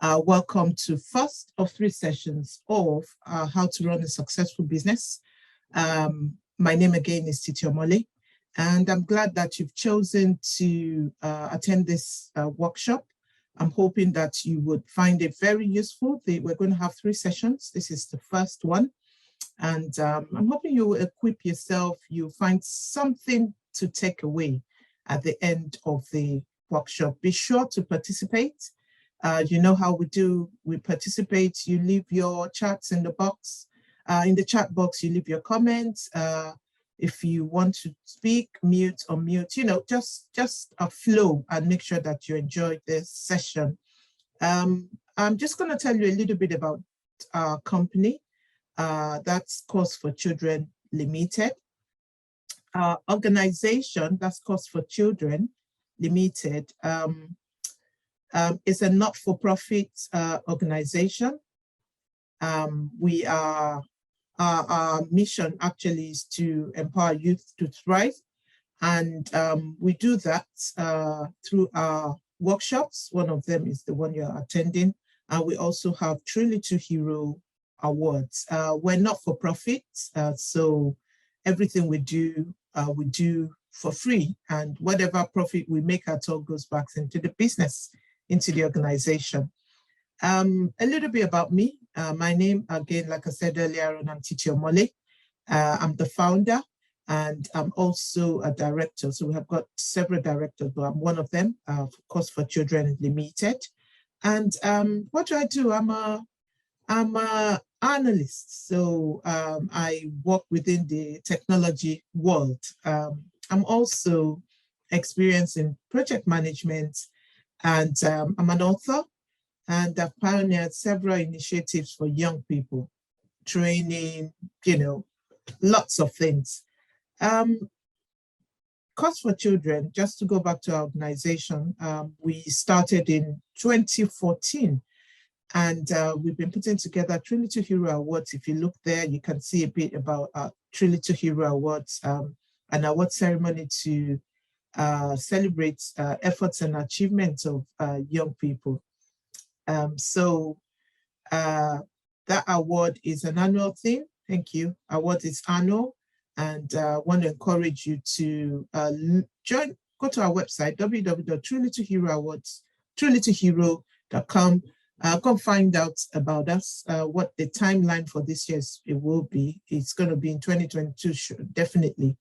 Welcome to first of 3 sessions of how to run a successful business. My name again is Titi Omole, and I'm glad that you've chosen to attend this workshop. I'm hoping that you would find it very useful. We're going to have 3 sessions. This is the first one. And I'm hoping you will equip yourself. You'll find something to take away at the end of the workshop. Be sure to participate. You know how we do. We participate. You leave your chats in the box. In the chat box, you leave your comments. If you want to speak, mute or mute, just a flow, and make sure that you enjoy this session. I'm just going to tell you a little bit about our company. That's Cause for Children Limited. Our organization, that's Cause for Children Limited, is a not-for-profit organization. Our mission actually is to empower youth to thrive. And we do that through our workshops. One of them is the one you're attending. And we also have Truly to Hero Awards. We're not for profit, so everything we do for free. And whatever profit we make at all goes back into the business, into the organization. A little bit about me. My name, again, like I said earlier on, I'm Titi Omole. I'm the founder, and I'm also a director. So we have got several directors, but I'm one of them, of course, for Children Limited. And what do? I'm an analyst, so I work within the technology world. I'm also experienced in project management, and I'm an author. And I've pioneered several initiatives for young people, training, lots of things. Cause for Children, just to go back to our organization, we started in 2014, and we've been putting together Truly to Hero Awards. If you look there, you can see a bit about Truly to Hero Awards, an award ceremony to celebrate efforts and achievements of young people. That award is an annual thing. Thank you. Award is annual, and I want to encourage you to go to our website, www.trulytohero.com. Come find out about us, what the timeline for this year it will be. It's going to be in 2022, sure, definitely.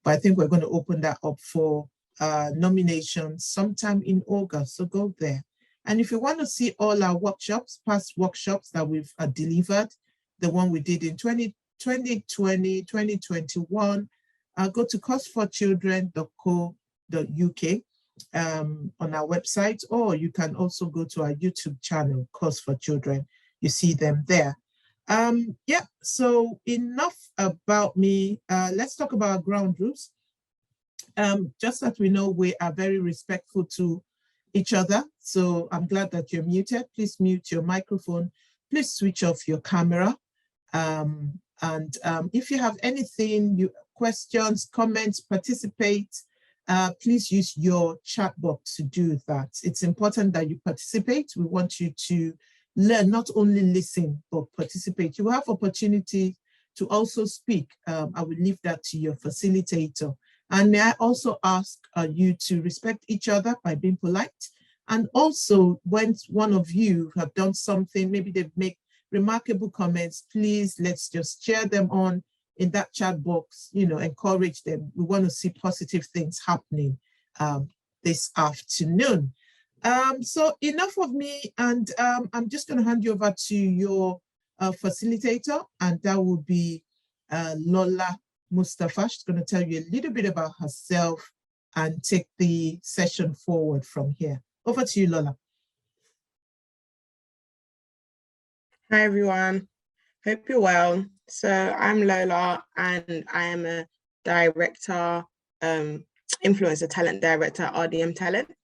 But I think we're going to open that up for nominations sometime in August, so go there. And if you want to see all our workshops, past workshops that we've delivered, the one we did in 2020, 2021, go to causeforchildren.co.uk on our website, or you can also go to our YouTube channel, Cause for Children. You see them there. So enough about me. Let's talk about our ground rules. Just that we know, we are very respectful to each other. So I'm glad that you're muted. Please mute your microphone. Please switch off your camera. If you have anything, questions, comments, participate, please use your chat box to do that. It's important that you participate. We want you to learn, not only listen, but participate. You have opportunity to also speak. I will leave that to your facilitator. And may I also ask you to respect each other by being polite. And also, when one of you have done something, maybe they've made remarkable comments, please, let's just share them on in that chat box, encourage them. We want to see positive things happening this afternoon. So enough of me, and I'm just going to hand you over to your facilitator, and that will be Lola Mustafa. She's going to tell you a little bit about herself and take the session forward from here. Over to you, Lola. Hi, everyone. Hope you're well. So I'm Lola, and I am a director, influencer talent director, RDM Talent.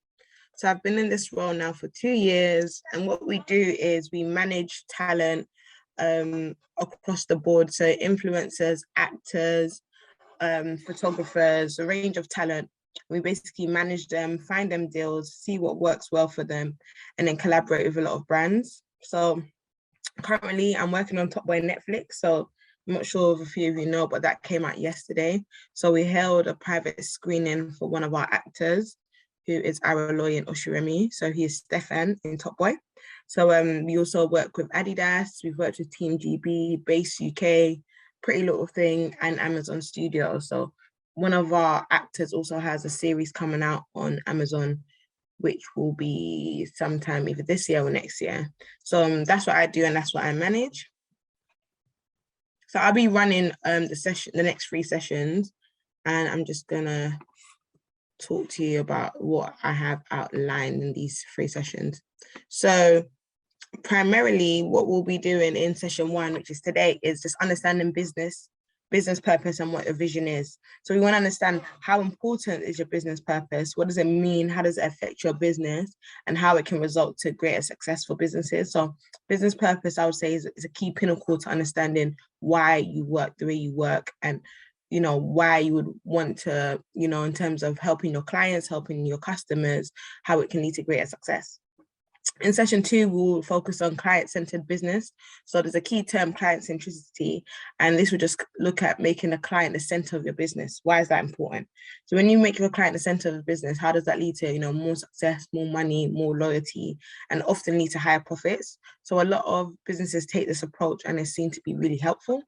So I've been in this role now for 2 years, and what we do is we manage talent across the board. So influencers, actors, photographers, a range of talent We basically manage them, find them deals, see what works well for them, and then collaborate with a lot of brands. So currently I'm working on Top Boy Netflix. So I'm not sure if a few of you know, but that came out yesterday. So we held a private screening for one of our actors, who is Araloy in Oshiremi. So he is Stefan in Top Boy. So we also work with Adidas, we've worked with Team GB, Base UK, Pretty Little Thing, and Amazon Studios. So one of our actors also has a series coming out on Amazon, which will be sometime either this year or next year. So that's what I do and that's what I manage. So I'll be running the next 3 sessions, and I'm just gonna talk to you about what I have outlined in these 3 sessions. So primarily what we'll be doing in session 1, which is today, is just understanding business purpose and what your vision is. So we want to understand how important is your business purpose, what does it mean, how does it affect your business, and how it can result to greater successful businesses. So business purpose, I would say, is a key pinnacle to understanding why you work the way you work, and why you would want to, in terms of helping your clients, helping your customers, how it can lead to greater success. In session 2, we'll focus on client-centered business. So there's a key term, client centricity, and this will just look at making the client the center of your business. Why is that important? So when you make your client the center of the business, how does that lead to, more success, more money, more loyalty, and often lead to higher profits? So a lot of businesses take this approach and it's seen to be really helpful.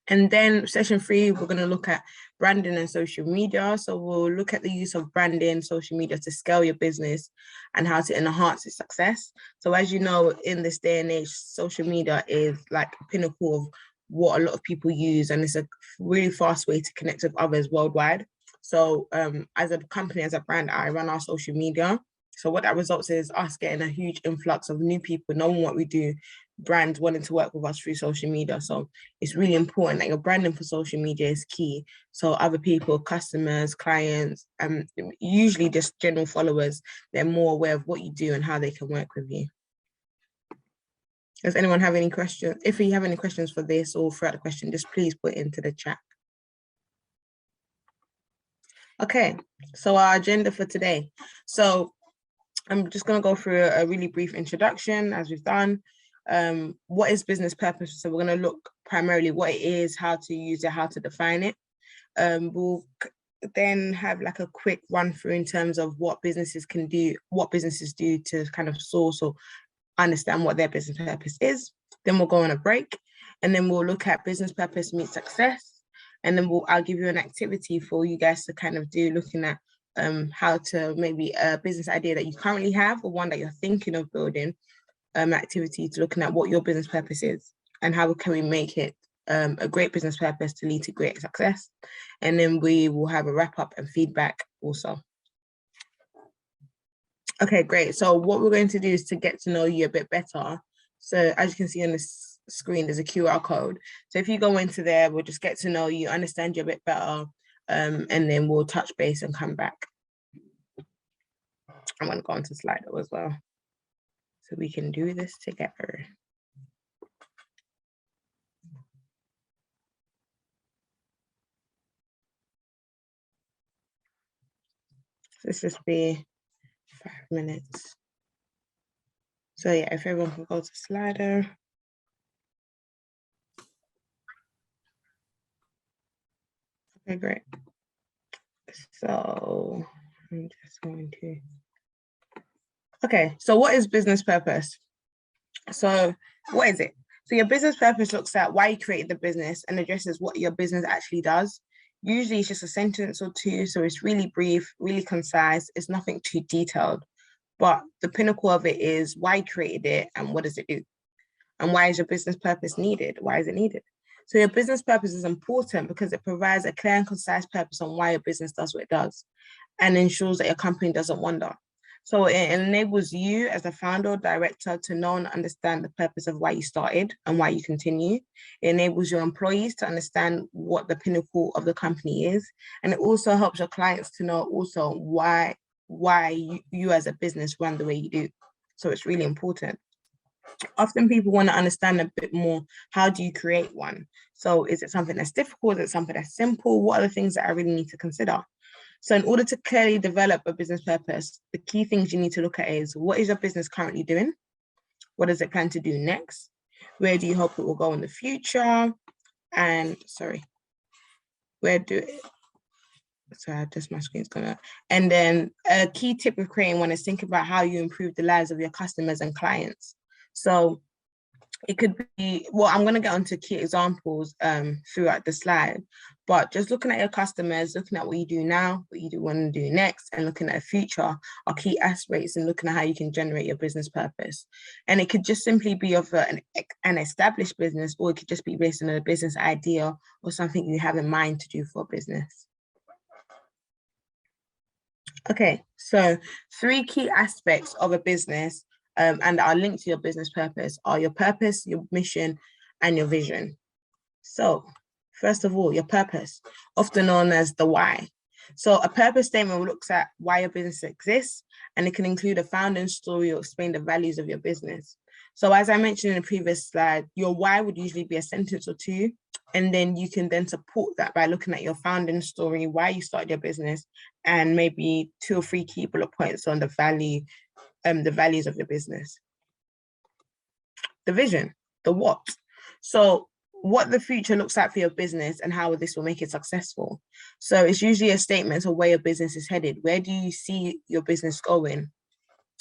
And then session 3, we're going to look at branding and social media. So we'll look at the use of branding, social media to scale your business and how to enhance its success. So as you know, in this day and age, social media is like a pinnacle of what a lot of people use, and it's a really fast way to connect with others worldwide. So as a company, as a brand, I run our social media. So what that results is us getting a huge influx of new people knowing what we do, brands wanting to work with us through social media. So it's really important that your branding for social media is key. So other people, customers, clients, usually just general followers, they're more aware of what you do and how they can work with you. Does anyone have any questions? If you have any questions for this or throughout the question, just please put it into the chat. Okay, so our agenda for today. So I'm just going to go through a really brief introduction, as we've done. What is business purpose? So we're going to look primarily what it is, how to use it, how to define it. We'll then have like a quick run through in terms of what businesses can do, what businesses do to kind of source or understand what their business purpose is. Then we'll go on a break, and then we'll look at business purpose meets success. And then I'll give you an activity for you guys to kind of do, looking at how to maybe a business idea that you currently have or one that you're thinking of building, activity to looking at what your business purpose is and how can we make it a great business purpose to lead to great success. And then we will have a wrap up and feedback also. Okay, great. So what we're going to do is to get to know you a bit better. So as you can see on this screen, there's a QR code. So if you go into there, we'll just get to know you, understand you a bit better, and then we'll touch base and come back. I'm going to go onto Slido as well, so we can do this together. Let's just be 5 minutes. So yeah, if everyone can go to Slido. Okay, great. So I'm just going to. Okay, so what is business purpose? So what is it? So your business purpose looks at why you created the business and addresses what your business actually does. Usually it's just a sentence or two, so it's really brief, really concise. It's nothing too detailed, but the pinnacle of it is why you created it and what does it do? And why is your business purpose needed? Why is it needed? So your business purpose is important because it provides a clear and concise purpose on why your business does what it does and ensures that your company doesn't wander. So it enables you as a founder or director to know and understand the purpose of why you started and why you continue. It enables your employees to understand what the pinnacle of the company is. And it also helps your clients to know also why you as a business run the way you do. So it's really important. Often people want to understand a bit more, how do you create one? So is it something that's difficult? Is it something that's simple? What are the things that I really need to consider? So in order to clearly develop a business purpose, the key things you need to look at is, what is your business currently doing? What does it plan to do next? Where do you hope it will go in the future? And my screen's gonna. And then a key tip with creating one is think about how you improve the lives of your customers and clients. So it could be, well, I'm going to get onto key examples throughout the slide, but just looking at your customers, looking at what you do now, what you do want to do next, and looking at the future are key aspects in looking at how you can generate your business purpose. And it could just simply be of an established business, or it could just be based on a business idea or something you have in mind to do for a business. Okay, so 3 key aspects of a business and are linked to your business purpose are your purpose, your mission, and your vision. So first of all, your purpose, often known as the why. So a purpose statement looks at why your business exists, and it can include a founding story or explain the values of your business. So as I mentioned in the previous slide, your why would usually be a sentence or 2, and then you can then support that by looking at your founding story, why you started your business, and maybe 2 or 3 key bullet points on the values of your business. The vision, the what. So what the future looks like for your business and how this will make it successful. So it's usually a statement of where your business is headed. Where do you see your business going?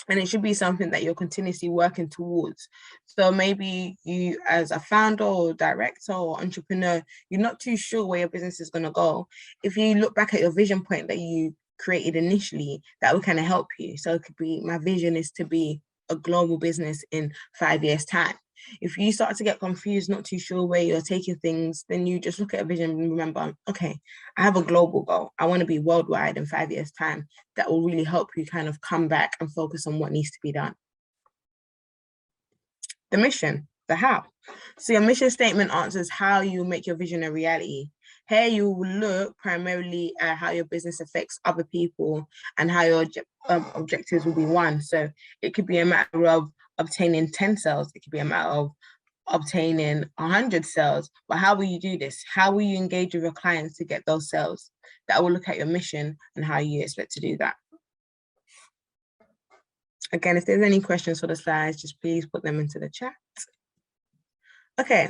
And it should be something that you're continuously working towards. So maybe you, as a founder or director or entrepreneur, you're not too sure where your business is going to go. If you look back at your vision point that you created initially, that will kind of help you. So it could be, my vision is to be a global business in 5 years' time. If you start to get confused, not too sure where you're taking things, then you just look at a vision and remember, okay, I have a global goal. I want to be worldwide in 5 years' time. That will really help you kind of come back and focus on what needs to be done. The mission, the how. So your mission statement answers how you make your vision a reality. Here you will look primarily at how your business affects other people and how your objectives will be won. So it could be a matter of obtaining 10 sales. It could be a matter of obtaining 100 sales. But how will you do this? How will you engage with your clients to get those sales? That will look at your mission and how you expect to do that. Again, if there's any questions for the slides, just please put them into the chat. Okay,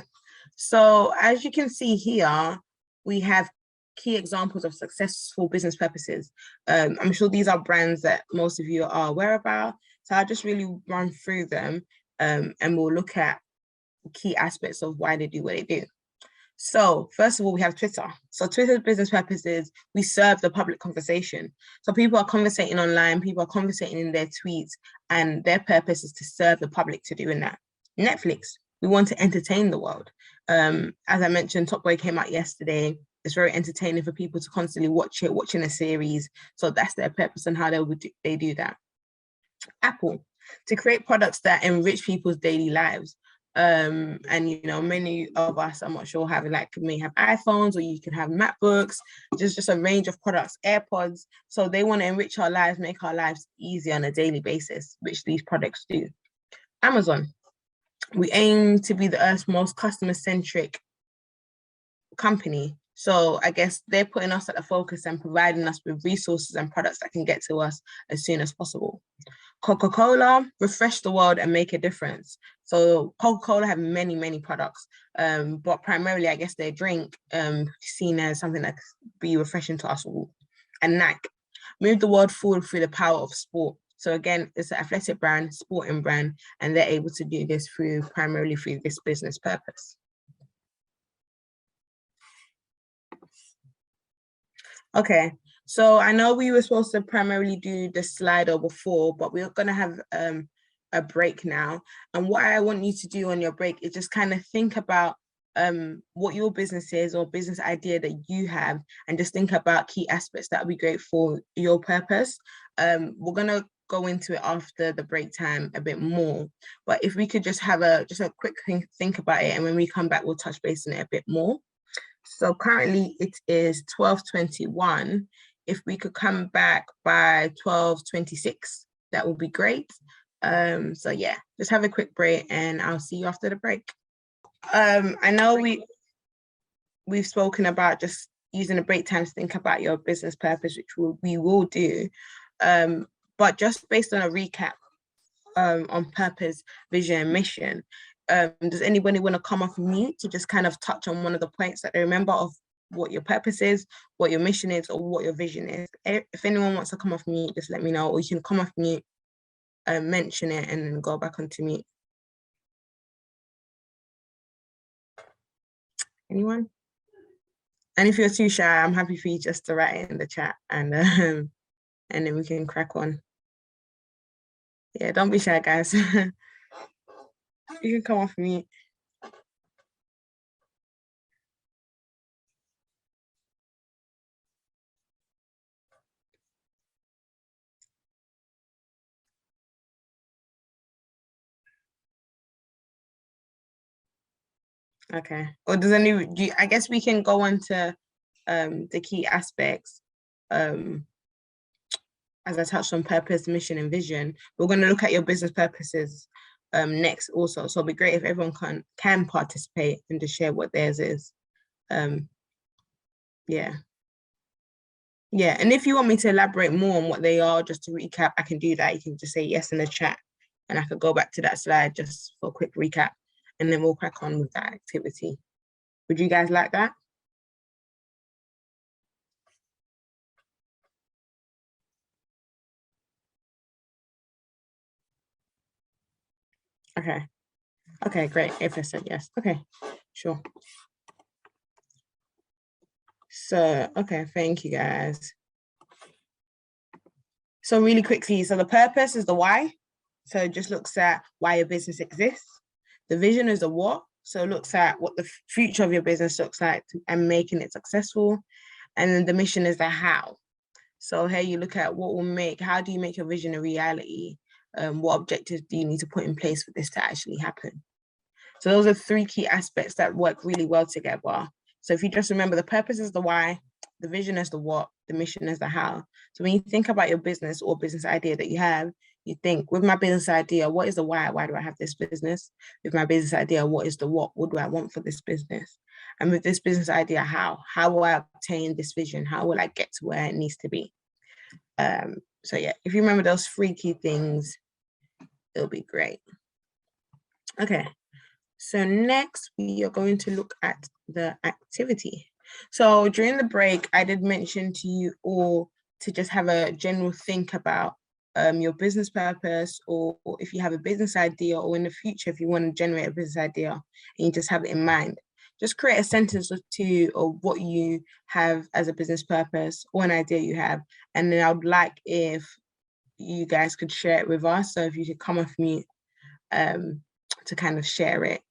so as you can see here, we have key examples of successful business purposes. I'm sure these are brands that most of you are aware about. So I'll just really run through them and we'll look at key aspects of why they do what they do. So first of all, we have Twitter. So Twitter's business purpose is we serve the public conversation. So people are conversating online, people are conversating in their tweets, and their purpose is to serve the public to doing that. Netflix, we want to entertain the world. As I mentioned, Top Boy came out yesterday. It's very entertaining for people to constantly watch it, watching a series. So that's their purpose and how they do that. Apple, to create products that enrich people's daily lives. And you know, many of us, I'm not sure, may have iPhones, or you can have MacBooks, just a range of products, AirPods. So they want to enrich our lives, make our lives easier on a daily basis, which these products do. Amazon, we aim to be the Earth's most customer-centric company. So I guess they're putting us at the focus and providing us with resources and products that can get to us as soon as possible. Coca-Cola, refresh the world and make a difference. So Coca-Cola have many, many products, but primarily, I guess their drink seen as something that could be refreshing to us all. And Nike, move the world forward through the power of sport. So again, it's an athletic brand, sporting brand, and they're able to do this primarily through this business purpose. Okay, so I know we were supposed to primarily do the Slido before, but we're going to have a break now. And what I want you to do on your break is just kind of think about what your business is or business idea that you have, and just think about key aspects that would be great for your purpose. We're going to go into it after the break time a bit more, but if we could just have a quick think about it, and when we come back, we'll touch base on it a bit more. So currently it is 12:21. If we could come back by 12:26, that would be great. So yeah, just have a quick break and I'll see you after the break. I know we've spoken about just using a break time to think about your business purpose, which we will do. But just based on a recap on purpose, vision, and mission, does anybody want to come off mute to just kind of touch on one of the points that they remember of what your purpose is, what your mission is, or what your vision is? If anyone wants to come off mute, just let me know, or you can come off mute, mention it, and then go back onto mute. Anyone? And if you're too shy, I'm happy for you just to write it in the chat, and then we can crack on. Yeah, don't be shy, guys. You can come off mute. Okay. Or does I guess we can go on to the key aspects. As I touched on purpose, mission, and vision, we're going to look at your business purposes next also. So it'll be great if everyone can participate and just share what theirs is. Yeah. Yeah, and if you want me to elaborate more on what they are, just to recap, I can do that. You can just say yes in the chat, and I could go back to that slide just for a quick recap, and then we'll crack on with that activity. Would you guys like that? Okay. Okay, great. If I said yes. Okay, sure. So, okay, thank you guys. So really quickly, so the purpose is the why. So it just looks at why your business exists. The vision is the what. So it looks at what the future of your business looks like and making it successful. And then the mission is the how. So here you look at how do you make your vision a reality? What objectives do you need to put in place for this to actually happen? So those are three key aspects that work really well together. So if you just remember, the purpose is the why, the vision is the what, the mission is the how. So when you think about your business or business idea that you have, you think, with my business idea, what is the why? Why do I have this business? With my business idea, what is the what? What do I want for this business? And with this business idea, how? How will I obtain this vision? How will I get to where it needs to be? So yeah, if you remember those three key things, it'll be great. Okay, so next we are going to look at the activity. So during the break, I did mention to you all to just have a general think about your business purpose, or if you have a business idea, or in the future, if you want to generate a business idea and you just have it in mind, just create a sentence or two of what you have as a business purpose or an idea you have. And then I would like if you guys could share it with us. So if you could come off mute to kind of share it.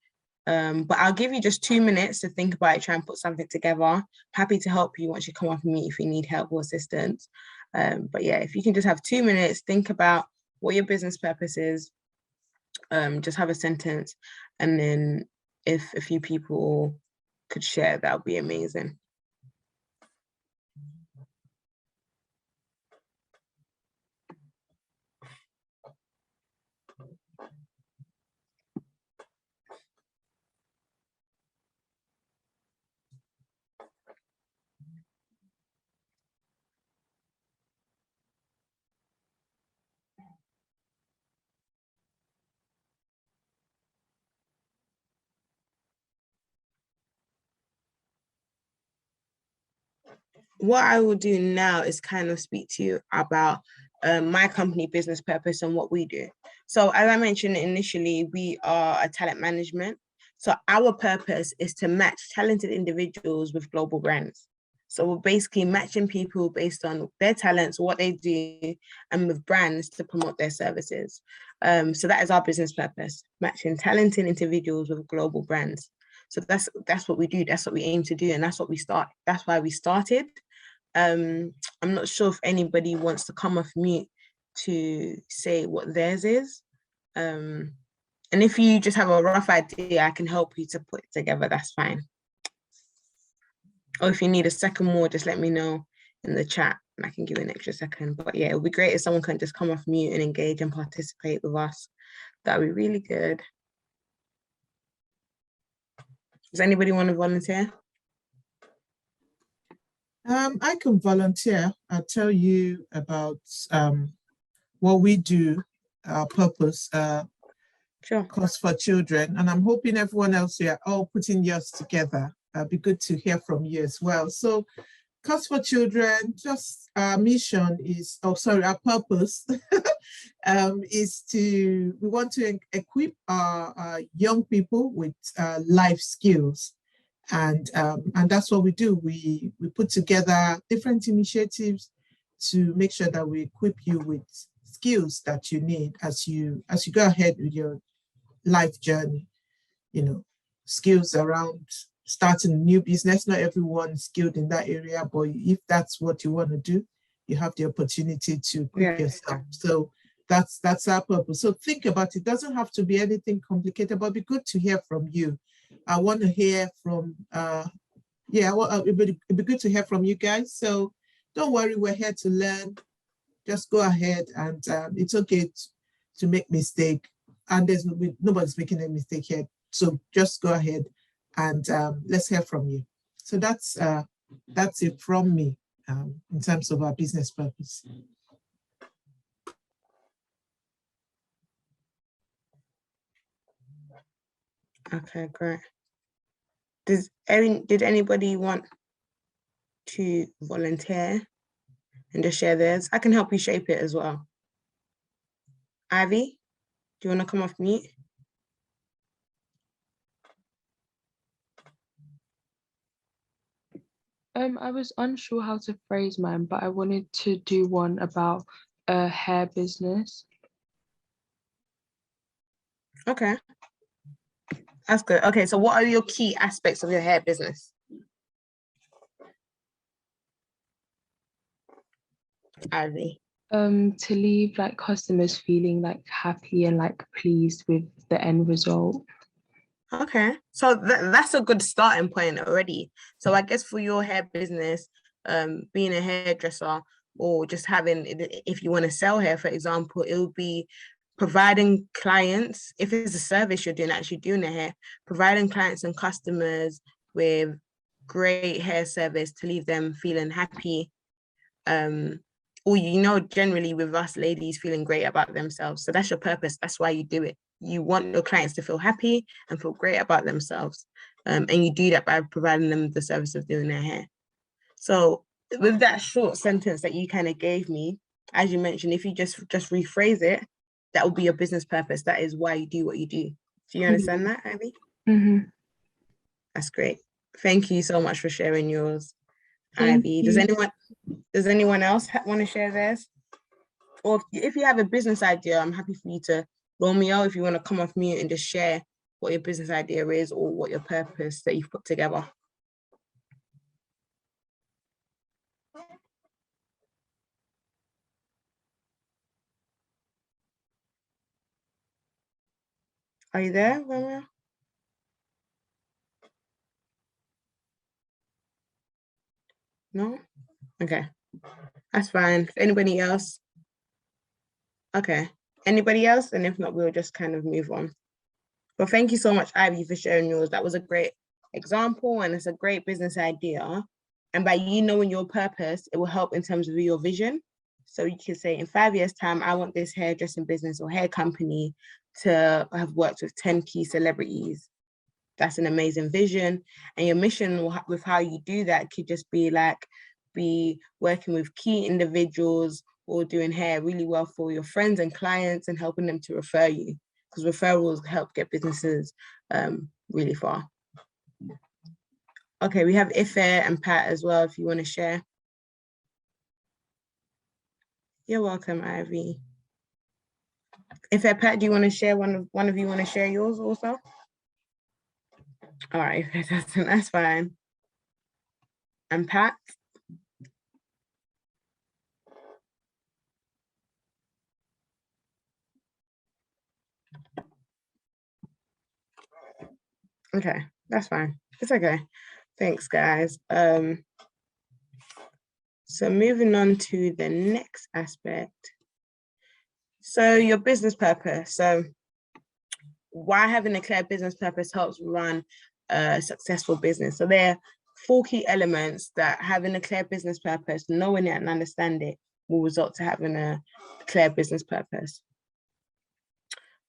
But I'll give you just 2 minutes to think about it, try and put something together. Happy to help you once you come off mute if you need help or assistance. But yeah, if you can just have 2 minutes, think about what your business purpose is, just have a sentence, and then if a few people could share, that would be amazing. What I will do now is kind of speak to you about my company business purpose and what we do. So as I mentioned initially, we are a talent management. So our purpose is to match talented individuals with global brands. So we're basically matching people based on their talents, what they do, and with brands to promote their services. So that is our business purpose, matching talented individuals with global brands. So that's what we do. That's what we aim to do, and that's why we started. I'm not sure if anybody wants to come off mute to say what theirs is. And if you just have a rough idea, I can help you to put it together, that's fine. Or if you need a second more, just let me know in the chat and I can give you an extra second. But yeah, it would be great if someone can just come off mute and engage and participate with us. That would be really good. Does anybody want to volunteer? I can volunteer. I'll tell you about what we do, our purpose, Sure. Cause for Children. And I'm hoping everyone else here are all putting yours together. It'd be good to hear from you as well. So Cause for Children, just our mission is, our purpose is we want to equip our young people with life skills. And that's what we do. We put together different initiatives to make sure that we equip you with skills that you need as you go ahead with your life journey. Skills around starting a new business. Not everyone's skilled in that area, but if that's what you want to do, you have the opportunity to equip yourself. So that's our purpose. So think about it. It doesn't have to be anything complicated, but it'd be good to hear from you. I want to hear from, it'd be good to hear from you guys. So don't worry, we're here to learn. Just go ahead, and it's okay to make mistake. And nobody's making a mistake here. So just go ahead and let's hear from you. So that's it from me in terms of our business purpose. Okay, great. Did anybody want to volunteer and just share theirs? I can help you shape it as well. Ivy, do you want to come off mute? I was unsure how to phrase mine, but I wanted to do one about a hair business. Okay. That's good. Okay, so what are your key aspects of your hair business? Ivy. To leave like customers feeling like happy and like pleased with the end result. Okay, so that's a good starting point already. So I guess for your hair business, being a hairdresser or just having, if you want to sell hair, for example, it will be providing clients, if it's a service you're doing, actually doing the hair, providing clients and customers with great hair service to leave them feeling happy. Or, generally with us ladies feeling great about themselves. So that's your purpose. That's why you do it. You want your clients to feel happy and feel great about themselves. And you do that by providing them the service of doing their hair. So with that short sentence that you kind of gave me, as you mentioned, if you just rephrase it, that will be your business purpose. That is why you do what you do. Do you understand that, Ivy? Mm-hmm. That's great. Thank you so much for sharing yours, Ivy. Does anyone else want to share theirs? Or if you have a business idea, I'm happy for you to, Romeo, if you want to come off mute and just share what your business idea is or what your purpose that you've put together. Are you there, Romeo? No? Okay, that's fine. Anybody else? Okay, anybody else? And if not, we'll just kind of move on. But thank you so much, Ivy, for sharing yours. That was a great example and it's a great business idea. And by you knowing your purpose, it will help in terms of your vision. So you can say in 5 years' time, I want this hairdressing business or hair company to have worked with 10 key celebrities. That's an amazing vision. And your mission with how you do that could just be working with key individuals or doing hair really well for your friends and clients and helping them to refer you, because referrals help get businesses really far. Okay, we have Ife and Pat as well, if you want to share. You're welcome, Ivy. Ife, Pat, do you want to share one of you want to share yours also? All right, that's fine. And Pat? Okay, that's fine. It's okay. Thanks, guys. So moving on to the next aspect. So your business purpose. So why having a clear business purpose helps run a successful business. So there are 4 key elements that having a clear business purpose, knowing it and understand it, will result to having a clear business purpose.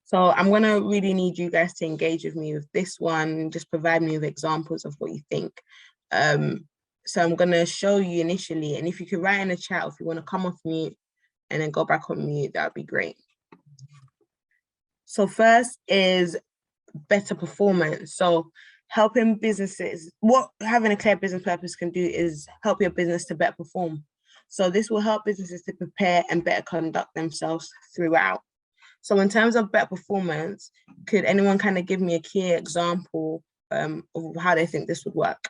So I'm going to really need you guys to engage with me with this one, just provide me with examples of what you think. So I'm going to show you initially, and if you could write in the chat, if you want to come off mute and then go back on mute, that would be great. So first is better performance. So helping businesses, what having a clear business purpose can do is help your business to better perform. So this will help businesses to prepare and better conduct themselves throughout. So in terms of better performance, could anyone kind of give me a key example of how they think this would work?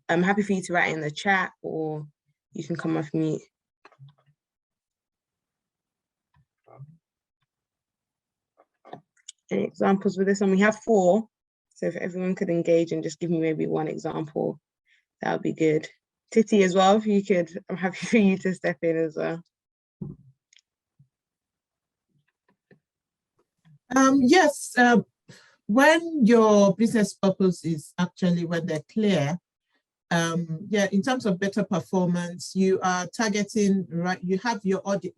I'm happy for you to write in the chat, or you can come off mute. Any examples with this one? We have 4. So if everyone could engage and just give me maybe one example, that would be good. Titi as well, if you could, I'm happy for you to step in as well. Yes, when your business purpose is actually when they're clear, yeah, in terms of better performance, you are targeting right. You have your audience.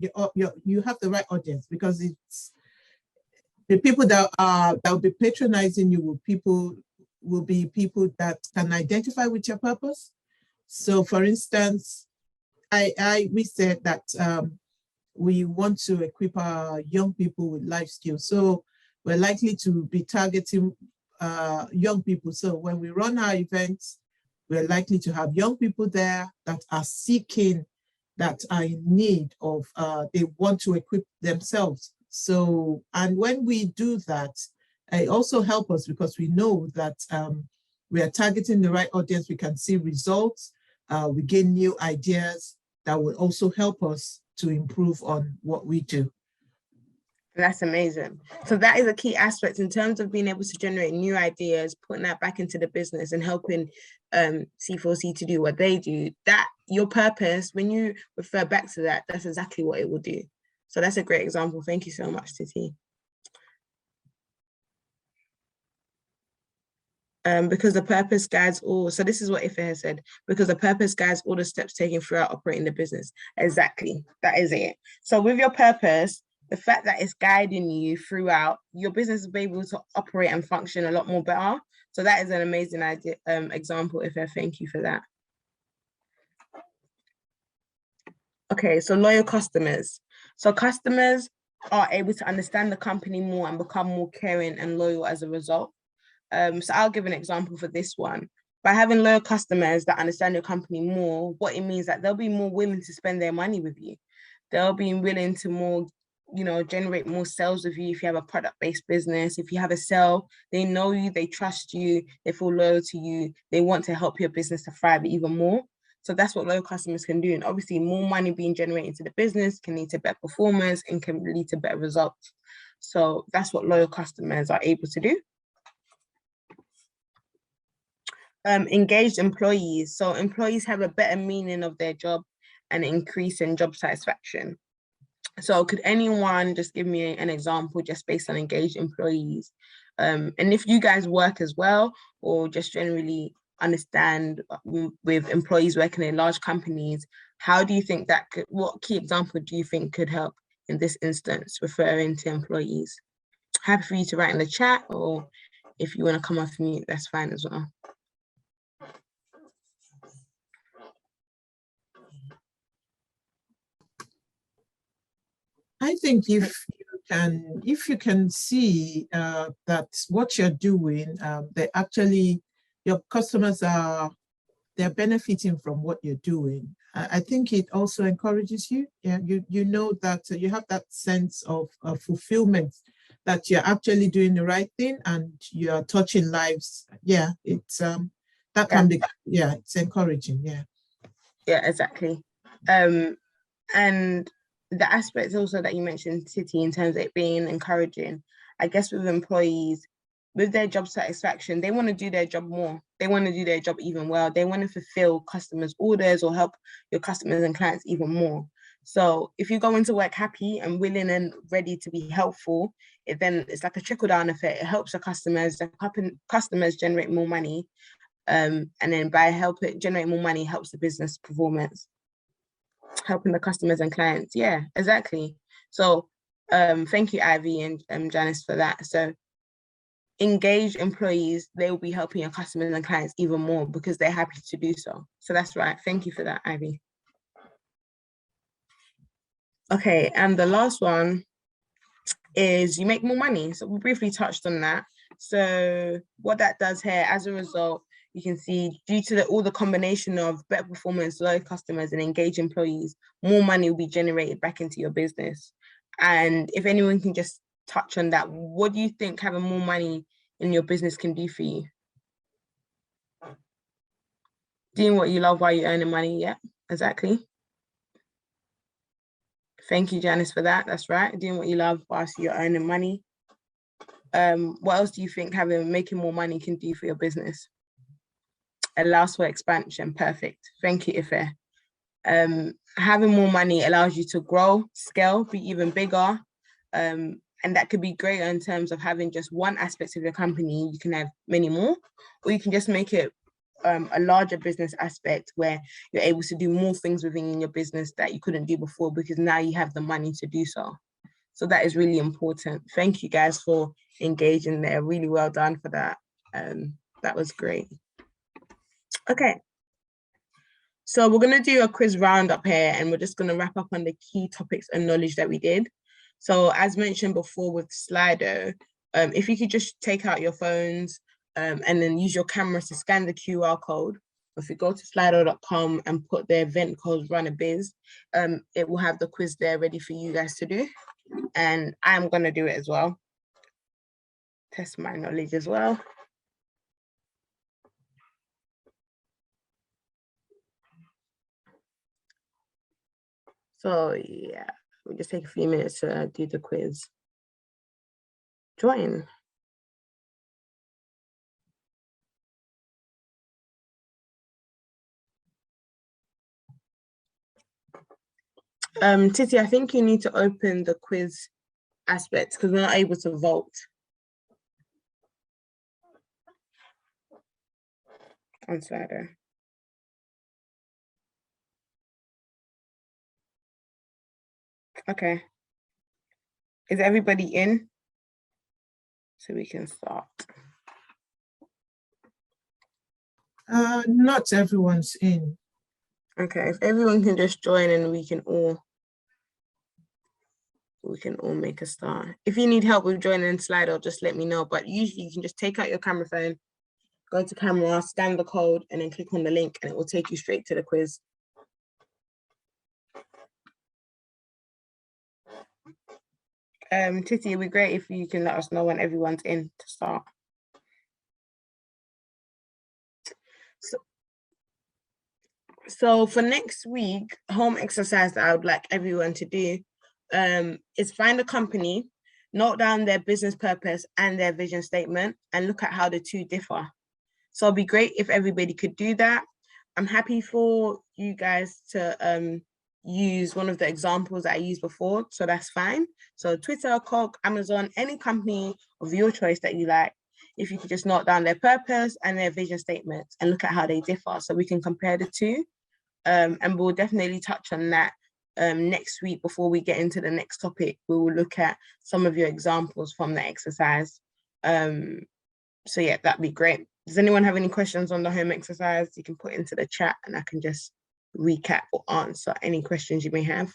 You have the right audience, because it's the people that will be patronizing you. Will be people that can identify with your purpose. So, for instance, we said that we want to equip our young people with life skills. So we're likely to be targeting young people. So when we run our events, we're likely to have young people there that are seeking, that are in need of, they want to equip themselves. So, and when we do that, it also helps us because we know that we are targeting the right audience, we can see results, we gain new ideas that will also help us to improve on what we do. That's amazing. So that is a key aspect in terms of being able to generate new ideas, putting that back into the business and helping C4C to do what they do. That your purpose, when you refer back to that, that's exactly what it will do. So that's a great example. Thank you so much, Titi. Because the purpose guides all. So this is what Ife has said, because the purpose guides all the steps taken throughout operating the business. Exactly, that is it. So with your purpose, the fact that it's guiding you throughout, your business will be able to operate and function a lot more better. So that is an amazing idea, example, Ife. Thank you for that. Okay, so loyal customers. So customers are able to understand the company more and become more caring and loyal as a result. So I'll give an example for this one. By having loyal customers that understand your company more, what it means that they'll be more willing to spend their money with you. They'll be willing to more, generate more sales with you if you have a product-based business. If you have a sale, they know you, they trust you, they feel loyal to you, they want to help your business to thrive even more. So that's what loyal customers can do. And obviously more money being generated into the business can lead to better performance and can lead to better results. So that's what loyal customers are able to do. Engaged employees. So employees have a better meaning of their job and increase in job satisfaction. So could anyone just give me an example just based on engaged employees? And if you guys work as well, or just generally understand with employees working in large companies, how do you think that could, what key example do you think could help in this instance, referring to employees? Happy for you to write in the chat, or if you want to come off mute, that's fine as well. I think if you can see that what you're doing, they actually, your customers they're benefiting from what you're doing. I think it also encourages you. Yeah, you know that you have that sense of fulfillment, that you're actually doing the right thing and you're touching lives. Yeah, it's that can be, yeah, it's encouraging. Yeah. Yeah, exactly. And the aspects also that you mentioned, Titi, in terms of it being encouraging, I guess with employees, with their job satisfaction, they want to do their job more. They want to do their job even well. They want to fulfill customers' orders or help your customers and clients even more. So if you go into work happy and willing and ready to be helpful, it's like a trickle-down effect. It helps the customers generate more money. And then by helping generate more money, helps the business performance, helping the customers and clients. Yeah, exactly. So thank you, Ivy and Janice, for that. So engaged employees, they will be helping your customers and clients even more because they're happy to do so. So that's right. Thank you for that, Ivy. Okay, and the last one is you make more money. So we briefly touched on that. So what that does here, as a result, you can see due to all the combination of better performance, loyal customers, and engaged employees, more money will be generated back into your business. And if anyone can just touch on that, what do you think having more money in your business can do for you? Doing what you love while you're earning money, yeah, exactly. Thank you, Janice, for that. That's right, doing what you love whilst you're earning money. What else do you think making more money can do for your business? Allows for expansion. Perfect. Thank you, Ife. Having more money allows you to grow, scale, be even bigger. And that could be great in terms of having just one aspect of your company. You can have many more, or you can just make it a larger business aspect where you're able to do more things within your business that you couldn't do before because now you have the money to do so. So that is really important. Thank you guys for engaging there. Really well done for that. That was great. Okay. So we're going to do a quiz roundup here, and we're just going to wrap up on the key topics and knowledge that we did. So as mentioned before with Slido, if you could just take out your phones and then use your cameras to scan the QR code. If you go to slido.com and put the event code run a biz, it will have the quiz there ready for you guys to do. And I'm going to do it as well. Test my knowledge as well. So yeah, we'll just take a few minutes to do the quiz. Join. Titi, I think you need to open the quiz aspect because we're not able to vote on Slido. Okay. Is everybody in? So we can start. Not everyone's in. Okay, if everyone can just join and we can all make a start. If you need help with joining Slido, just let me know. But usually you can just take out your camera phone, go to camera, scan the code, and then click on the link, and it will take you straight to the quiz. Titi, it'd be great if you can let us know when everyone's in to start. So for next week, home exercise that I would like everyone to do is find a company, note down their business purpose and their vision statement, and look at how the two differ. So it'd be great if everybody could do that. I'm happy for you guys to use one of the examples that I used before, so that's fine. So Twitter, Coke, Amazon, any company of your choice that you like, if you could just note down their purpose and their vision statements and look at how they differ so we can compare the two. And we'll definitely touch on that next week before we get into the next topic. We will look at some of your examples from the exercise. So yeah, that'd be great. Does anyone have any questions on the home exercise? You can put into the chat and I can just recap or answer any questions you may have.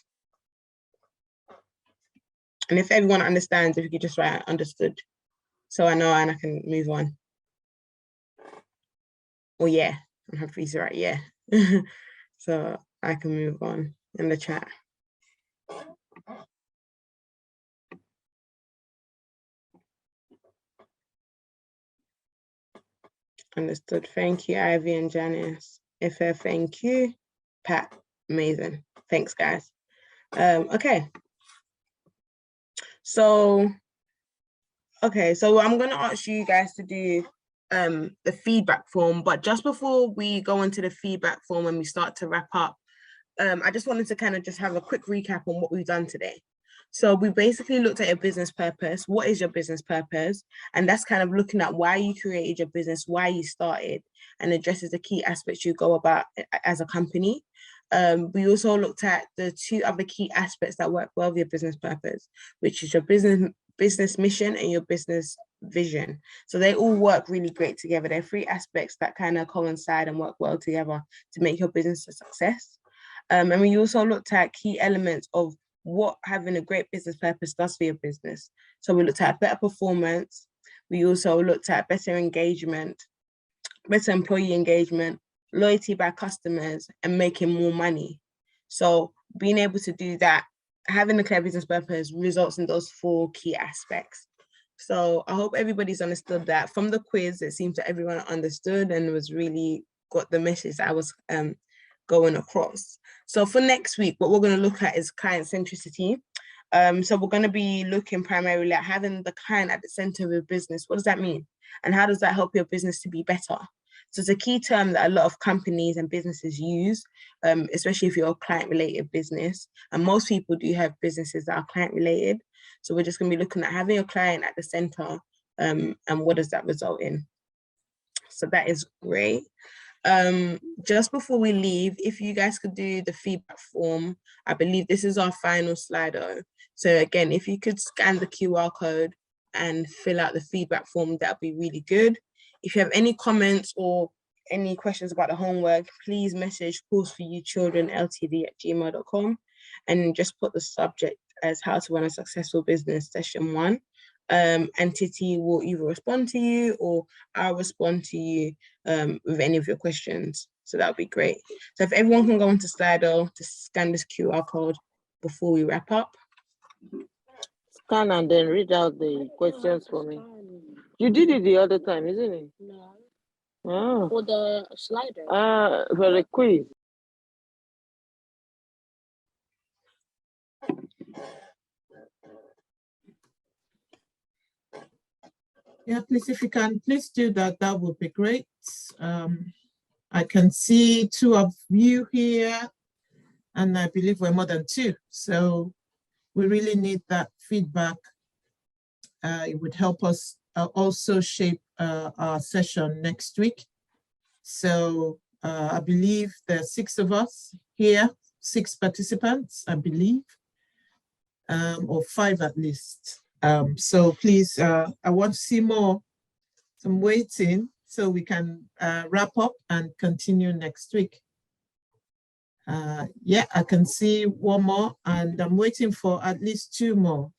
And if everyone understands, if you could just write understood, so I know and I can move on. Or yeah, I'm happy to write yeah. So I can move on in the chat. Understood. Thank you, Ivy and Janice. Ife, thank you. Pat, amazing. Thanks, guys. Okay. So I'm gonna ask you guys to do the feedback form, but just before we go into the feedback form and we start to wrap up, I just wanted to kind of just have a quick recap on what we've done today. So we basically looked at your business purpose. What is your business purpose? And that's kind of looking at why you created your business, why you started, and addresses the key aspects you go about as a company. We also looked at the two other key aspects that work well with your business purpose, which is your business mission and your business vision. So they all work really great together. They're three aspects that kind of coincide and work well together to make your business a success. And we also looked at key elements of what having a great business purpose does for your business. So we looked at better performance. We also looked at better engagement, better employee engagement, loyalty by customers, and making more money. So being able to do that, having a clear business purpose results in those four key aspects. So I hope everybody's understood that. From the quiz, it seems that everyone understood and was really got the message that I was going across. So for next week, what we're going to look at is client centricity. So we're going to be looking primarily at having the client at the center of your business. What does that mean? And how does that help your business to be better? So it's a key term that a lot of companies and businesses use, especially if you're a client-related business. And most people do have businesses that are client-related. So we're just going to be looking at having your client at the center, and what does that result in? So that is great. Just before we leave, if you guys could do the feedback form, I believe this is our final Slido. So again, if you could scan the QR code and fill out the feedback form, that'd be really good. If you have any comments or any questions about the homework, please message courseforyouchildrenltd@gmail.com and just put the subject as how to run a successful business session 1. And Titi will either respond to you or I'll respond to you with any of your questions. So that would be great. So if everyone can go into Slido to scan this QR code before we wrap up. Scan and then read out the questions for me. You did it the other time, isn't it? No. Oh. For the slider. For the quiz. Yeah, please, if you can, please do that. That would be great. I can see 2 of you here, and I believe we're more than 2. So we really need that feedback. It would help us also shape our session next week. So I believe there are 6 of us here, 6 participants, I believe, or 5 at least. So please, I want to see more. So I'm waiting so we can wrap up and continue next week. Yeah, I can see 1 more, and I'm waiting for at least 2 more.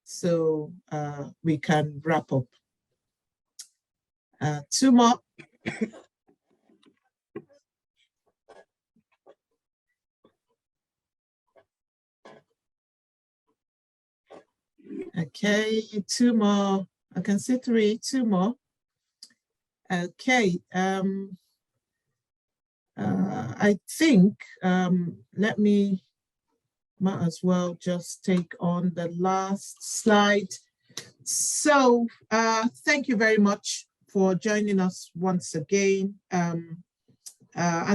So we can wrap up. 2 more. Okay, 2 more. I can see 3, 2 more. Okay. I think let me might as well just take on the last slide. So thank you very much for joining us once again. And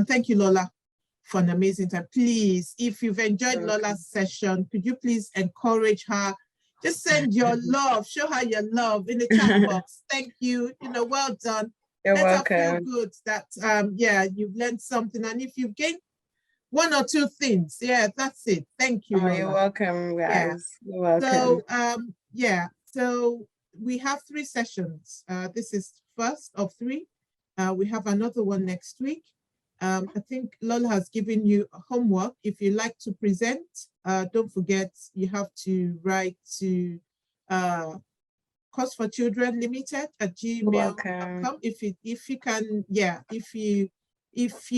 thank you, Lola, for an amazing time. Please, if you've enjoyed Lola's session, could you please encourage her? Just send your love, show her your love in the chat box. Thank you, well done. You're Let welcome. her feel good that, yeah, you've learned something. And if you've gained 1 or 2 things, yeah, that's it. Thank you, Lola. You're welcome, guys. Yeah. You're welcome. So, yeah, so we have 3 sessions. This is first of 3. We have another one next week. I think Lola has given you homework. If you like to present, don't forget you have to write to courseforchildrenlimited@gmail.com. If you can, yeah, if you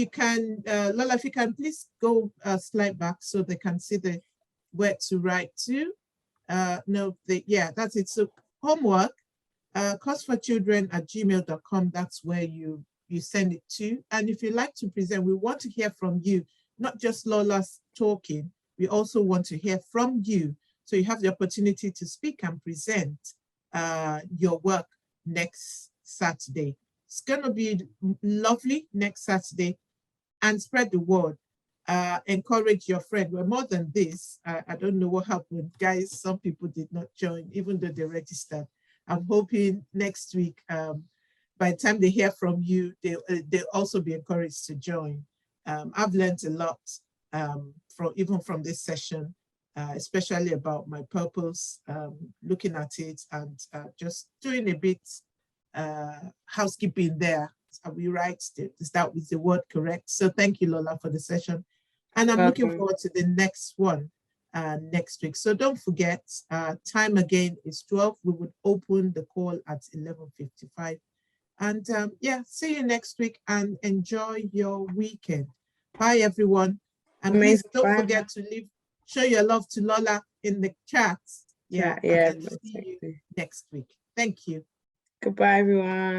can, Lola, if you can please go slide back so they can see where to write to. Yeah, that's it. So homework, courseforchildren@gmail.com. That's where you send it to. And if you like to present, we want to hear from you, not just Lola's talking. We also want to hear from you. So you have the opportunity to speak and present your work next Saturday. It's going to be lovely next Saturday, and spread the word. encourage your friend. We're more than this. I don't know what happened. Guys, some people did not join, even though they registered. I'm hoping next week, by the time they hear from you, they'll also be encouraged to join. I've learned a lot from this session, especially about my purpose, looking at it and just doing a bit housekeeping there. Are we right? Is that with the word correct? So thank you, Lola, for the session. And I'm looking forward to the next one next week. So don't forget, time again is 12. We would open the call at 11:55. And yeah, see you next week and enjoy your weekend. Bye, everyone. And please don't forget to show your love to Lola in the chat. Yeah. See you next week. Thank you. Goodbye, everyone.